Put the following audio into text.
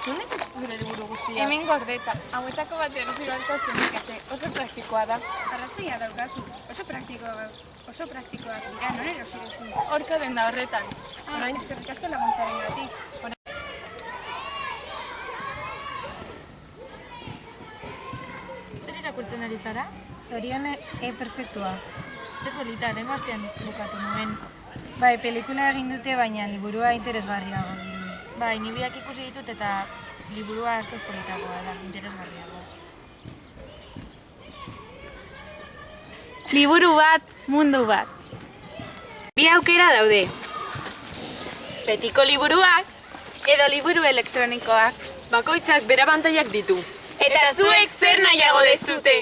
Non dituzu zure liburu guztiak? Hemen gordeta, hauetako bat errezibalko zenikate, oso praktikoa da. Arrazoia daukazu, oso praktikoak dira, non erosirezin. Horko denda horretan. Eskerrik asko laguntzaren gatik. Zer irakurtzen ari zara? Zorion perfektua. Zer polita, lehen bastean bukatu nuen. Bai, pelikula egin dute, baina liburua interesgarriago dirudi. Bai, ni biak ikusi ditut eta liburua askoz politagoa da, interesgarriagoa. Liburu bat, mundu bat. Bi aukera daude. Betiko liburuak edo liburu elektronikoak. Bakoitzak bere abantailak ditu. Eta zuek zer nahiago dezute?